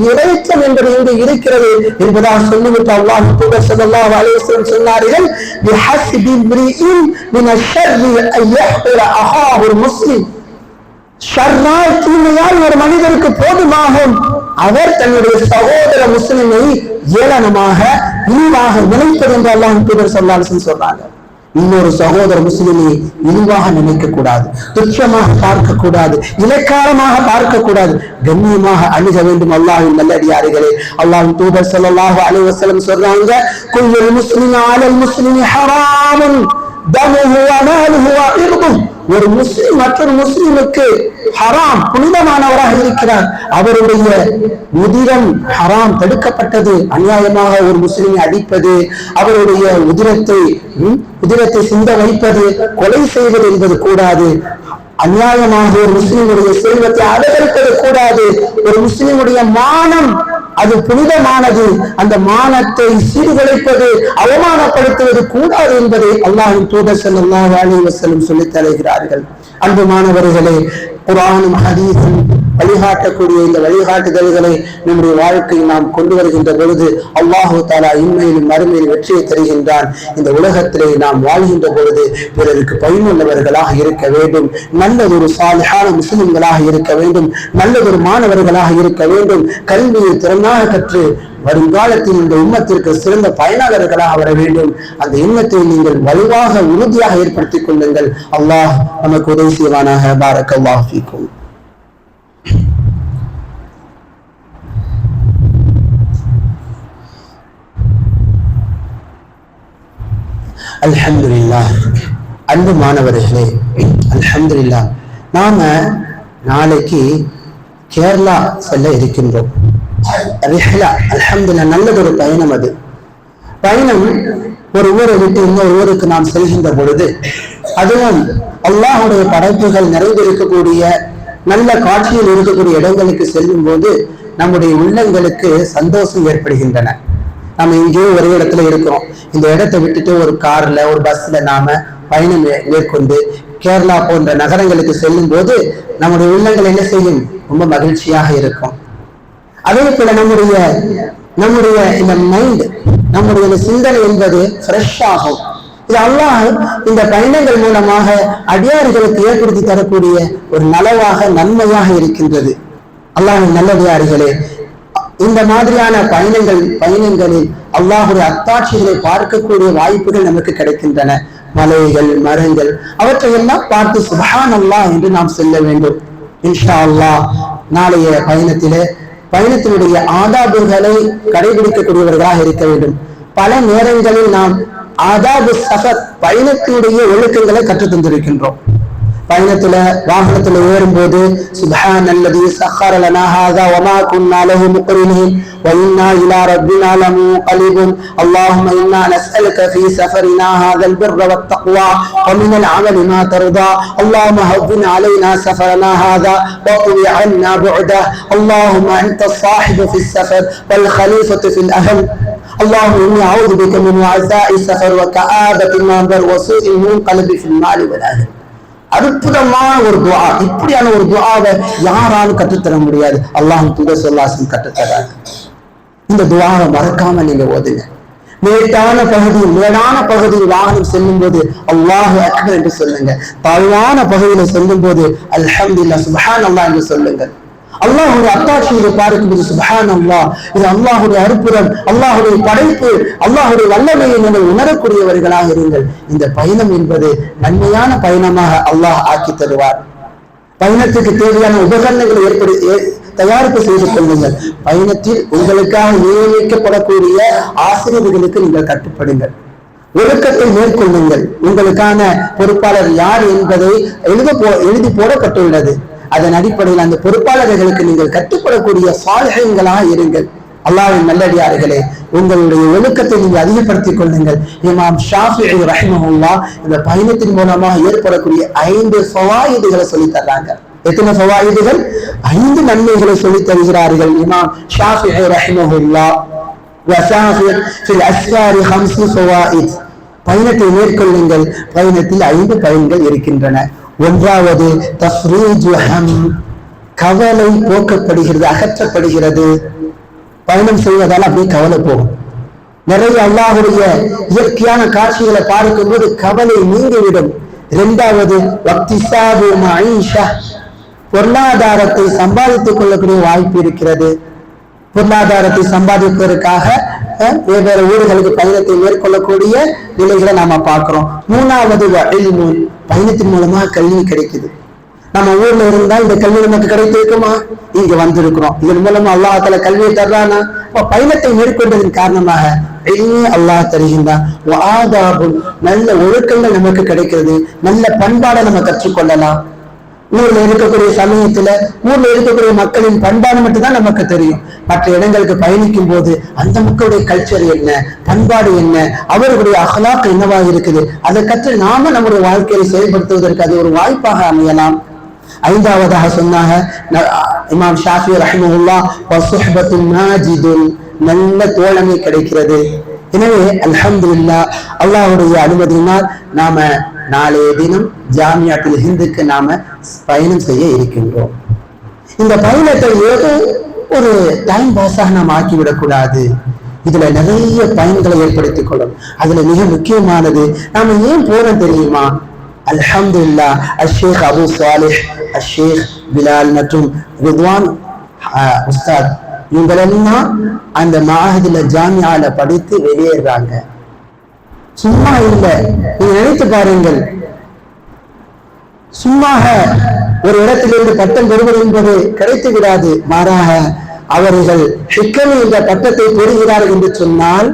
இறையச்சம் என்பது இங்கே இருக்கிறது என்பதாக சொல்லிவிட்டு அல்லாஹ் தூதர் ஸல்லல்லாஹு அலைஹி வஸல்லம் சொன்னார்கள், பிஹஸ்பி இம்ரிஇன் மின ஷர்ரி அன் யஹ்கிர அஹாஹு முஸ்லிம், ஷர்ரால் தீமையால் ஒரு மனிதருக்கு போதுமாகும் அவர் தன்னுடைய சகோதர முஸ்லிமை ஏளனமாக இழிவாக நினைப்பது என்று அல்லாஹ் தூதர் ஸல்லல்லாஹு அலைஹி வஸல்லம் சொல்றாங்க. இன்னொரு சகோதர முஸ்லிமை இழிவாக நினைக்க கூடாது, துச்சமாக பார்க்க கூடாது, இலக்காரமாக பார்க்க கூடாது, கண்ணியமாக அணுக வேண்டும். அல்லாஹ்வின் நல்லடியார்களே, அல்லாஹ்வின் தூதர் ஸல்லல்லாஹு அலைஹி வஸல்லம் சொல்றாங்க, குல்லுல் முஸ்லிமி அலல் முஸ்லிமி ஹராமுன் தமுஹு வ மாலுஹு வ இர்துஹு, ஒரு முஸ்லிம் மற்றொரு முஸ்லிமுக்கு ஹராம், புனிதமானவராக இருக்கிறார், அவருடைய உதிரம் ஹராம், தடுக்கப்பட்டது. அநியாயமாக ஒரு முஸ்லிமை அடிப்பது, அவருடைய உதிரத்தை சிந்த வைப்பது, கொலை செய்வது என்பது கூடாது. அநியாயமாக ஒரு முஸ்லிமுடைய செல்வத்தை அபகரிப்பது கூடாது. ஒரு முஸ்லிமுடைய மானம் அது புனிதமானது, அந்த மானத்தை சீர்குலைப்பது, அவமானப்படுத்துவது கூடாது என்பதை அல்லாஹ்வின் தூதர் ஸல்லல்லாஹு அலைஹி வஸல்லம் சொல்லித் தருகிறார்கள். அன்பு மாணவர்களே, குர்ஆனும் ஹதீஸும் வழிகாட்டக்கூடிய இந்த வழிகாட்டுதல்களை நம்முடைய வாழ்க்கையில் நாம் கொண்டு வருகின்ற பொழுது அல்லாஹு தஆலா இன்மையிலும் மறுமையிலும் வெற்றியை தருகின்றான். இந்த உலகத்திலே நாம் வாழ்கின்ற பொழுது பிறருக்கு பயனுள்ளவர்களாக இருக்க வேண்டும், நல்லதொரு சாலிஹான முஸ்லிம்களாக இருக்க வேண்டும், நல்லதொரு மாணவர்களாக இருக்க வேண்டும், கல்வியை திறனாக கற்று வருங்காலத்தில் இந்த உம்மத்திற்கு சிறந்த பயனாளர்களாக வர வேண்டும். அந்த எண்ணத்தை நீங்கள் வலுவாக உறுதியாக ஏற்படுத்திக் கொள்ளுங்கள். அல்லாஹ் நமக்கு உதவி செய்வானாக. பாரக்கல்லாஹு ஃபீக்கும். அல்ஹம்துலில்லாஹ். அன்பு மாணவர்களே, அல்ஹம்துலில்லாஹ், நாம நாளைக்கு கேரளா செல்ல இருக்கின்றோம். அல்ஹம்துலில்லாஹ், நல்லதொரு பயணம். அது பயணம் ஒரு ஊரை விட்டு இன்னொரு ஊருக்கு நாம் செல்கின்ற பொழுது, அதுவும் அல்லாஹ்வுடைய படைப்புகள் நிறைந்திருக்கக்கூடிய நல்ல காட்சியில் இருக்கக்கூடிய இடங்களுக்கு செல்லும் போது நம்முடைய உள்ளங்களுக்கு சந்தோஷம் ஏற்படுகின்றன. நம்ம எங்கேயோ ஒரு இடத்துல இருக்கிறோம், இந்த இடத்தை விட்டுட்டு ஒரு கார்ல ஒரு பஸ்ல நாம பயணம் மேற்கொண்டு கேரளா போன்ற நகரங்களுக்கு செல்லும் போது நம்முடைய உள்ளங்கள் என்ன செய்யும்? ரொம்ப மகிழ்ச்சியாக இருக்கும். அதே போல நம்முடைய இந்த மைண்ட், நம்முடைய சிந்தனை என்பது ஃப்ரெஷ் ஆகும். இது அல்லாஹ் இந்த பயணங்கள் மூலமாக அடியார்களுக்கு ஏற்படுத்தி தரக்கூடிய ஒரு நலவாக நன்மையாக இருக்கின்றது. அல்லாஹ்வின் நல்லடியார்களே, இந்த மாதிரியான பயணங்களில் அல்லாஹுடைய அத்தாட்சிகளை பார்க்கக்கூடிய வாய்ப்புகள் நமக்கு கிடைக்கின்றன. மலைகள், மரங்கள், அவற்றையெல்லாம் பார்த்து சுப்ஹான் அல்லாஹ் என்று நாம் செல்ல வேண்டும். இன்ஷா அல்லாஹ் நாளைய பயணத்தினுடைய ஆதாபுகளை கடைபிடிக்கக்கூடியவர்களாக இருக்க வேண்டும். பல நேரங்களில் நாம் ஆதாபு சஃபர் பயணத்தினுடைய ஒழுக்கங்களை கற்றுத் தந்திருக்கின்றோம். வாகனத்துல ஏறும்போது சுப்ஹானல்லதி சக்கர லனா ஹாதா வமா குன்னா லஹு முக்ரினீன் வ இன்னா இலா ரப்பினா லமுன்கலிபூன் அல்லாஹும்ம இன்னா நஸ்அலுக ஃபீ சஃபரினா ஹாதல் பிர்ர வத் தக்வா வ மினல் அமலி மா தர்தா அல்லாஹும்ம ஹவ்வின் அலைனா சஃபரனா ஹாதா வ துவி அன்னா புஅதா அல்லாஹும்ம அன்த ஸாஹிபு ஃபிஸ் சஃபர் வல் கலீஃபத்து ஃபில் அஹல் اللهم إني أعوذ بك من وعثاء السفر وكآبة المنظر وسوء المنقلب في المال والأهل. அற்புதமான ஒரு துஆ. இப்படியான ஒரு துஆவை யாராலும் கற்றுத்தர முடியாது. அல்லாஹ்வின் தூதர் ஸல்லல்லாஹு அலைஹி வஸல்லம் கற்றுத்தராங்க. இந்த துஆவை மறக்காம நீங்க ஓதுங்க. மேடான பகுதியில் வாகனம் செல்லும் போது அல்லாஹு அக்பர் என்று சொல்லுங்க. தாழ்வான பகுதியில் செல்லும் போது அல்ஹம்துலில்லாஹ் சுப்ஹானல்லாஹ் என்று சொல்லுங்க. அல்லாஹுடைய அத்தாட்சியை பார்க்கும்போது சுப்ஹான் அல்லாஹ், இது அல்லாஹுடைய அற்புதம், அல்லாஹுடைய படைப்பு, அல்லாஹுடைய வல்லமையை நீங்கள் உணரக்கூடியவர்களாக இருங்கள். இந்த பயணம் என்பது நன்மையான பயணமாக அல்லாஹ் ஆக்கி தருவார். பயணத்துக்கு தேவையான உபகரணங்களை தயாரிப்பு செய்து கொள்ளுங்கள். பயணத்தில் உங்களுக்காக நியமிக்கப்படக்கூடிய ஆசிரியர்களுக்கு நீங்கள் கட்டுப்படுங்கள். ஒழுக்கத்தை மேற்கொள்ளுங்கள். உங்களுக்கான பொறுப்பாளர் யார் என்பதை எழுதி போடப்பட்டுள்ளது. அதன் அடிப்படையில் அந்த பொறுப்பாளர்களுக்கு நீங்கள் கட்டுப்படக்கூடிய சாலிஹீன்களாக இருங்கள். அல்லாஹ்வின் நல்லடியார்களே, உங்களுடைய ஒழுக்கத்தை நீங்கள் அதிகப்படுத்திக் கொள்ளுங்கள். இமாம் ஷாஃபிஈ ரஹிமஹுல்லாஹ் இந்த பயணத்தின் மூலமாக ஏற்படக்கூடிய 5 ஃபவாயிதுகளை சொல்லி தர்றாங்க. எத்தனை ஃபவாயிதுகள்? 5 நன்மைகளை சொல்லி தருகிறார்கள் இமாம் ஷாஃபிஈ ரஹிமஹுல்லாஹ். வஸாஃபிர் ஃபில் அஸ்ஃபாரி 5 ஃபவாயித். பயணத்தை மேற்கொள்ளுங்கள். பயணத்தில் 5 பயன்கள் இருக்கின்றன. ஒன்றாவது தஃப்ரீஜு ஹம், கவலை போக்கப்படுகிறது, அகற்றப்படுகிறது. பயணம் செய்வதால் அப்படியே கவலை போகும். நிறைய அல்லாஹுடைய இயற்கையான காட்சிகளை பார்க்கும்போது கவலை நீங்கிவிடும். இரண்டாவது வக்திசாபு மஈஷா, பொருளாதாரத்தை சம்பாதித்துக் கொள்ளக்கூடிய வாய்ப்பு இருக்கிறது. பொருளாதாரத்தை சம்பாதிப்பதற்காக வெவ்வேறு ஊர்களுக்கு பயணத்தை மேற்கொள்ளக்கூடிய நிலைகளை நாம பார்க்கிறோம். மூணாவது பயணத்தின் மூலமாக கல்வி கிடைக்குது. நம்ம ஊர்ல இருந்தா இந்த கல்வி நமக்கு கிடைத்திருக்குமா? இங்க வந்திருக்கிறோம். இதன் மூலமா அல்லாஹ் தஆலா கல்வியை தர்றானா? பயணத்தை மேற்கொண்டதன் காரணமாக அல்லாஹ் தருகின்றான். நல்ல ஒழுக்கங்கள் நமக்கு கிடைக்கிறது. நல்ல பண்பாடை நம்ம கற்றுக்கொள்ளலாம். ஊர்ல இருக்கக்கூடிய சமயத்துல ஊர்ல இருக்கக்கூடிய மக்களின் பண்பாடு மட்டும்தான் நமக்கு தெரியும். மற்ற இடங்களுக்கு பயணிக்கும் போது அந்த மக்களுடைய கல்ச்சர் என்ன, பண்பாடு என்ன, அவர்களுடைய அஹ்லாக் என்னவாக இருக்குது, அதை கற்று நாம நம்முடைய வாழ்க்கையை செயல்படுத்துவதற்கு அது ஒரு வாய்ப்பாக அமையலாம். ஐந்தாவதாக சொன்னாங்க இமாம் ஷாஃபி ரஹிமஹுல்லாஹ், வசுஹ்பத்துன் மாஜிதுன், நல்ல தோழமை கிடைக்கிறது. எனவே அல்ஹம்துலில்லாஹ், அல்லாஹ்வுடைய அனுமதியினால் நாம நாளைய தினம் ஜாமியாத்துல் ஹிந்துக்கு நாம பயணம் செய்ய இருக்கின்றோம். இந்த பயணத்தை ஏதோ ஒரு டைம் பாஸாக நாம் ஆக்கிவிடக்கூடாது. இதுல நிறைய பயன்களை ஏற்படுத்திக் கொள்ளும். அதுல மிக முக்கியமானது, நாம ஏன் போறோம் தெரியுமா? அல்ஹம்துலில்லாஹ், அஷேக் அபு சாலிஹ், அஷேக் பிலால் மற்றும் ரித்வான் உஸ்தாத் இவங்களெல்லாம் அந்த மஅஹதுல ஜாமியால படித்து வெளியேறாங்க. சும்மா இல்லை. நீங்க நினைத்து பாருங்கள், சும்மாக ஒரு இடத்திலிருந்து பட்டம் பெறுவது என்பது கிடைத்து விடாது. மாறாக அவர்கள் ஹிக்கமி என்ற பட்டத்தை பெறுகிறார்கள் என்று சொன்னால்,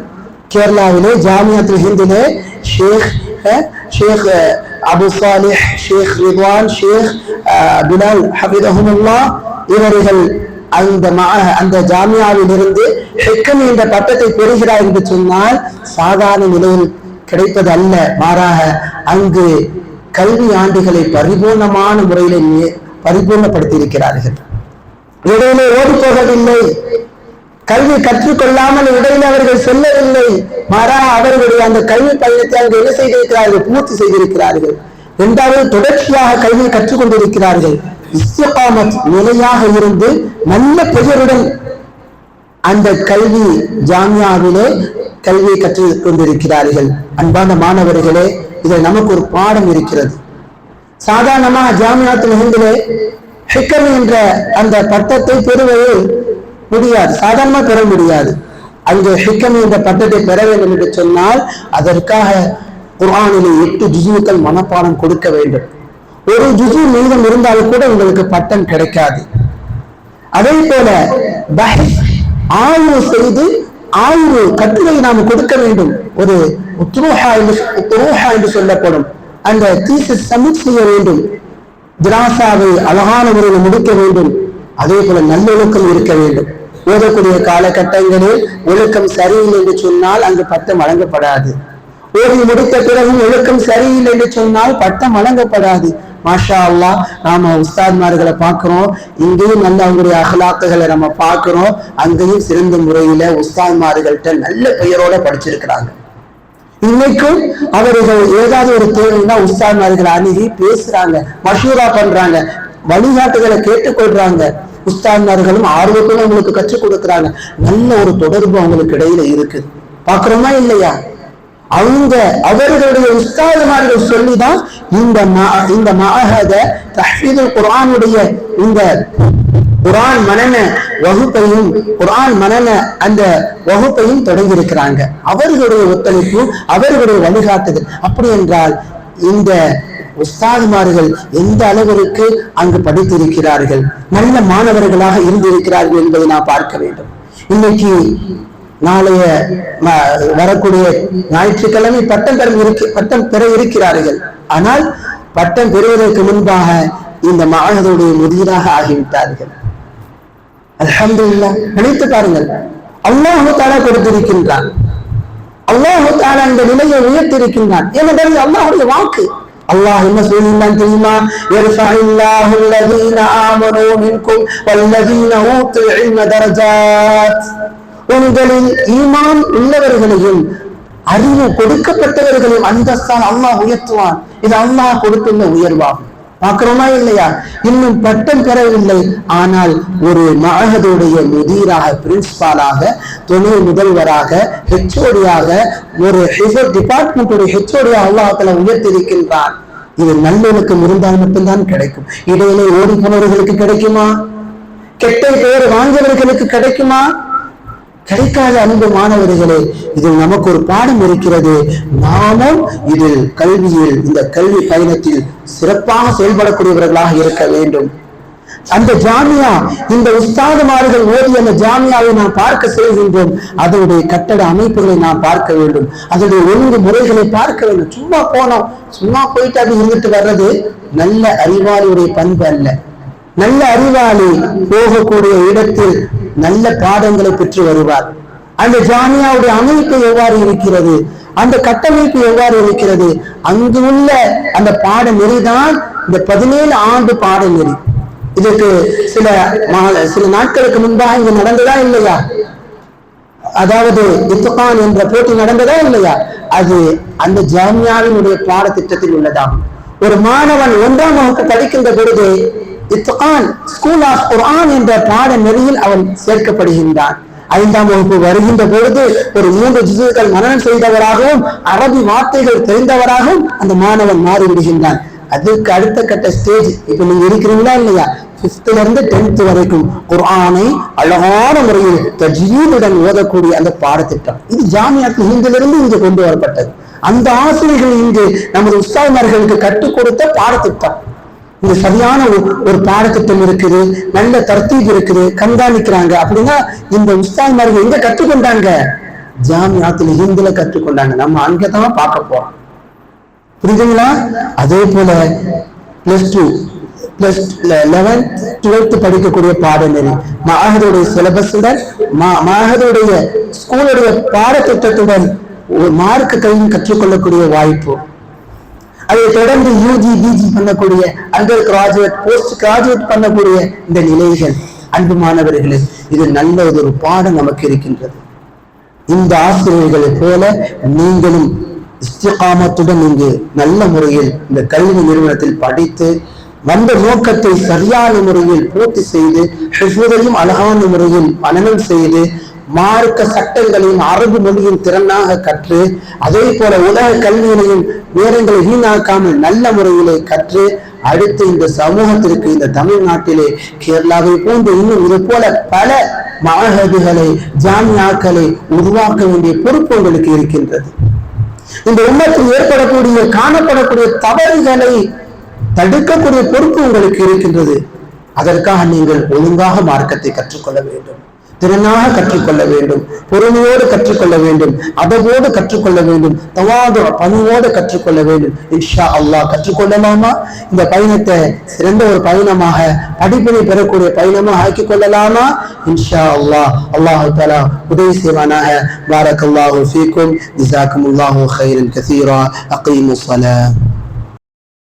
கேரளாவிலே ஜாமியாத்துல் ஹிந்திலே ஷேக் அபு சாலிஹ், ஷேக் ரித்வான், ஷேக் பிலால் ஹஃபிதஹுமுல்லாஹ் இவர்கள் அந்த ஜாமியாவில் இருந்து ஹிக்கமி என்ற பட்டத்தை பெறுகிறார் என்று சொன்னால் சாதாரண நிலையில் கிடைப்பது அல்ல. மாறாக அங்கு கல்வி ஆண்டுகளை பரிபூர்ணமான முறையில் பரிபூர்ணப்படுத்தி இருக்கிறார்கள். இடையிலே ஓடி போகவில்லை. கல்வி கற்றுக்கொள்ளாமல் இடையில அவர்கள் செல்லவில்லை. மாறாக அவர்களுடைய அந்த கல்வி பயணத்தை அங்கு என்ன செய்திருக்கிறார்கள்? பூர்த்தி செய்திருக்கிறார்கள். இரண்டாவது, தொடர்ச்சியாக கல்வியை கற்றுக்கொண்டிருக்கிறார்கள். இஸ்திகாமத் நிலையாக இருந்து நல்ல பெயருடன் அந்த கல்வி ஜாமியாவிலே கல்வியை கற்றுக் கொண்டிருக்கிறார்கள். அன்பான மாணவர்களே, இதில் நமக்கு ஒரு பாடம் இருக்கிறது. சாதாரணமாக ஜாமியாத்துல் ஹிந்திலே ஹிக்கம் என்ற அந்த பட்டத்தை பெறுவது முடியாது, சாதாரணமாக பெற முடியாது. அங்கு ஹிக்கம் என்ற பட்டத்தை பெற வேண்டும் என்று சொன்னால் அதற்காக குர்ஆனிலே 8 ஜுஸுக்கள் மனப்பாடம் கொடுக்க வேண்டும். ஒரு ஜுஸு மீதம் இருந்தாலும் கூட உங்களுக்கு பட்டம் கிடைக்காது. அதே போல ஆய்வு செய்து ஆய்வு கட்டுரை நாம் கொடுக்க வேண்டும். ஒரு உத்ரூஹா என்று சொல்லப்படும் அந்த தீசிஸ் சப்மிட் செய்ய வேண்டும். திராசாவை அழகான முறையில் முடிக்க வேண்டும். அதே போல நல்லொழுக்கம் இருக்க வேண்டும். ஓதக்கூடிய காலகட்டங்களில் ஒழுக்கம் சரியில்லை என்று சொன்னால் அங்கு பட்டம் வழங்கப்படாது. ஓதி முடித்த பிறகும் ஒழுக்கம் சரியில்லை என்று சொன்னால் பட்டம் வழங்கப்படாது. மாஷா அல்லாஹ், நாம உஸ்தாத்மார்களை பார்க்கிறோம், இங்கேயும் நல்ல அவங்களுடைய அகலாக்குகளை நம்ம பார்க்கிறோம். அங்கேயும் சிறந்த முறையில உஸ்தாத்மார்கள்ட்ட நல்ல பெயரோட படிச்சிருக்கிறாங்க. இன்னைக்கும் அவர்கள் ஏதாவது ஒரு தேவைன்னா உஸ்தாத்மார்களை அணுகி பேசுறாங்க, மஷூரா பண்றாங்க, வழிகாட்டுகளை கேட்டுக்கொள்றாங்க. உஸ்தாத்மார்களும் ஆர்வத்தோடு அவங்களுக்கு கற்றுக் கொடுக்குறாங்க. நல்ல ஒரு தொடர்பு அவங்களுக்கு இடையில இருக்குது. பாக்குறோமா இல்லையா? அவர்களுடைய உஸ்தாதுமார்கள் சொல்லிதான் இந்த மஅஹத தஹ்ஃபீதுல் குர்ஆனுடைய இந்த குர்ஆன் மனன வகுப்பையும் குர்ஆன் மனன அந்த வகுப்பையும் தொடங்கி இருக்கிறாங்க. அவர்களுடைய ஒத்துழைப்பு, அவர்களுடைய வழிகாட்டுதல். அப்படி என்றால் இந்த உஸ்தாதுமார்கள் எந்த அளவிற்கு அங்கு படித்திருக்கிறார்கள், நல்ல மாணவர்களாக இருந்திருக்கிறார்கள் என்பதை நாம் பார்க்க வேண்டும். இன்னைக்கு நாளைய வரக்கூடிய ஞாயிற்றுக்கிழமை பட்டம் பெற இருக்கிறார்கள். ஆனால் பட்டம் பெறுவதற்கு முன்பாக இந்த மஅஹதுடைய முதீராக ஆகிவிட்டார்கள். அல்ஹம்துலில்லாஹ், நினைத்து பாருங்கள், அல்லாஹ் தஆலா கொடுத்திருக்கின்றான். அல்லாஹ் தஆலா இந்த நிலையை உயர்த்திருக்கின்றான். ஏனென்றால் அல்லாஹ்வுடைய வாக்கு. அல்லாஹ் என்ன சொல்லினான் தெரியுமா? யர்ஃபஇல்லாஹு அல்லதீன ஆமனூ மின்கும் வல்லதீன ஊத்துல் இல்ம தரஜாத். உங்களில் ஈமான் உள்ளவர்களையும் அறிவு கொடுக்கப்பட்டவர்களையும் அந்தஸ்தான் அல்லாஹ் உயர்த்துவான். இது அல்லாஹ் கொடுத்துள்ள உயர்வாகும். பார்க்கிறோமா இல்லையா? இன்னும் பட்டம் பெறவில்லை, ஆனால் ஒரு மஅஹதுடைய முதீராக, பிரின்சிபாலாக, துணை முதல்வராக, ஹெச்ஓடியாக, ஒரு டிபார்ட்மெண்ட் ஹெச்ஓடியாக அல்லாஹ் தஆலா உயர்த்தியிருக்கின்றான். இது நல்லொழுக்கம் இருந்தால் மட்டும்தான் கிடைக்கும். இடையிலே ஓடி போனவர்களுக்கு கிடைக்குமா? கெட்ட பெயர் வாங்கியவர்களுக்கு கிடைக்குமா? கிடைக்காத அன்பு மாணவர்களே, இதில் நமக்கு ஒரு பாடம் இருக்கிறது. நாமும் இதில் கல்வியில், இந்த கல்வி பயணத்தில் சிறப்பாக செயல்படக்கூடியவர்களாக இருக்க வேண்டும். அந்த ஜாமியா, இந்த உஸ்தாதுமார்கள் ஓடிய அந்த ஜாமியாவை நாம் பார்க்க செல்கின்றோம். அதனுடைய கட்டட அமைப்புகளை நாம் பார்க்க வேண்டும். அதனுடைய ஒழுங்கு முறைகளை பார்க்க வேண்டும். சும்மா போனோம், சும்மா போயிட்டு அது இருந்துட்டு வர்றது நல்ல அறிவாளியுடைய பண்பு அல்ல. நல்ல அறிவாளி போகக்கூடிய இடத்தில் நல்ல பாடங்களை பெற்று வருவார். அந்த ஜாமியாவுடைய அமைப்பு எவ்வாறு இருக்கிறது, அந்த கட்டமைப்பு எவ்வாறு இருக்கிறது, அங்கு உள்ள அந்த பாட நெறிதான் இந்த 17 ஆண்டு பாட நெறி. இதற்கு சில நாட்களுக்கு முன்பாக இங்கு நடந்ததா இல்லையா? அதாவது இத்கான் என்ற போட்டி நடந்ததா இல்லையா? அது அந்த ஜாமியாவினுடைய பாடத்திட்டத்தில் உள்ளதாகும். ஒரு மாணவன் 1ஆம் வகுப்பு படிக்கின்ற பொழுது இத்கான் ஸ்கூல் ஆஃப் குர்ஆன் என்ற பாட நெறியில் அவன் சேர்க்கப்படுகின்றான். 5ஆம் வகுப்பு வருகின்ற பொழுது ஒரு 3 ஜுஸுக்கள் மனனம் செய்தவராகவும் அரபி வார்த்தைகள் தெரிந்தவராகவும் அந்த மாணவன் மாறிவிடுகின்றான். அதுக்கு அடுத்த கட்ட ஸ்டேஜ் இப்ப நீங்க இருக்கிறீங்களா இல்லையா? 5th இருந்து 10th வரைக்கும் குர்ஆனை அழகான முறையில் தஜ்வீதுடன் ஓதக்கூடிய அந்த பாடத்திட்டம். இது ஜாமியாத்துல் ஹிந்திலிருந்து இங்கு கொண்டு வரப்பட்டது. அந்த ஆசிரியர்கள் இங்கு நமது உஸ்தாதுமார்களுக்கு கற்றுக் கொடுத்த பாடத்திட்டம். இங்க சரியான ஒரு பாடத்திட்டம் இருக்குது, நல்ல தர்த்தீப் இருக்குது, கண்காணிக்கிறாங்க. அப்படின்னா இந்த உஸ்தாதுமார்கள் எங்க கற்றுக்கொண்டாங்க? ஜாமியாத்துல் ஹிந்துல கற்றுக்கொண்டாங்க. நம்ம அங்கதான் பார்க்க போறோம். புரியுதுங்களா? அதே போல +2, +11, 12th படிக்கக்கூடிய பாடநெறி மஅஹதுடைய சிலபஸுடன், மஅஹதுடைய ஸ்கூலுடைய பாடத்திட்டத்துடன் ஒரு மார்க் கையும் கற்றுக்கொள்ளக்கூடிய வாய்ப்பு. அதை தொடர்ந்து யூஜி பிஜி பண்ணக்கூடிய, அண்டர் கிராஜுவேட், போஸ்ட் கிராஜுவேட் பண்ணக்கூடிய இந்த நிலைகள். அன்பு மாணவர்களே, இது நல்ல ஒரு பாடம் நமக்கு இருக்கின்றது. இந்த ஆசிரியர்களை போல நீங்களும் இஸ்திகாமத்துடன் இங்கு நல்ல முறையில் இந்த கல்வி நிறுவனத்தில் படித்து வந்த நோக்கத்தை சரியான முறையில் பூர்த்தி செய்து ஹிஃபுதையும் அழகான முறையில் மனனம் செய்து மார்க்க சட்டங்களையும் அரபு மொழியும் திறனாக கற்று, அதே போல உலக கல்வியினையும் நேரங்களை வீணாக்காமல் நல்ல முறையிலே கற்று, அடுத்து இந்த சமூகத்திற்கு இந்த தமிழ்நாட்டிலே கேரளாவை போன்று இன்னும் இது போல பல மஅஹதுகளை ஜாமியாக்களை உருவாக்க வேண்டிய பொறுப்பு உங்களுக்கு இருக்கின்றது. இந்த உம்மத்தில் ஏற்படக்கூடிய காணப்படக்கூடிய தவறுகளை தடுக்கக்கூடிய பொறுப்பு உங்களுக்கு இருக்கின்றது. அதற்காக நீங்கள் ஒழுங்காக மார்க்கத்தை கற்றுக்கொள்ள வேண்டும், திறனாக கற்றுக்கொள்ள வேண்டும், பொறுமையோடு கற்றுக்கொள்ள வேண்டும், அதவோடு கற்றுக்கொள்ள வேண்டும், தவாது பணிவோடு கற்றுக்கொள்ள வேண்டும். இன்ஷா அல்லாஹ் கற்றுக்கொள்ளலாமா? இந்த பயணத்தை சிறந்த ஒரு பயணமாக, படிப்பினை பெறக்கூடிய பயணமாக ஆக்கிக் கொள்ளலாமா? இன்ஷா அல்லாஹ். அல்லாஹு தஆலா உதவி செய்வானாக. பாரக்கல்லாஹு ஃபீக்கும். ஜஸாக்குமுல்லாஹு கைரன் கஸீரா. அகீமுஸ் ஸலாத்.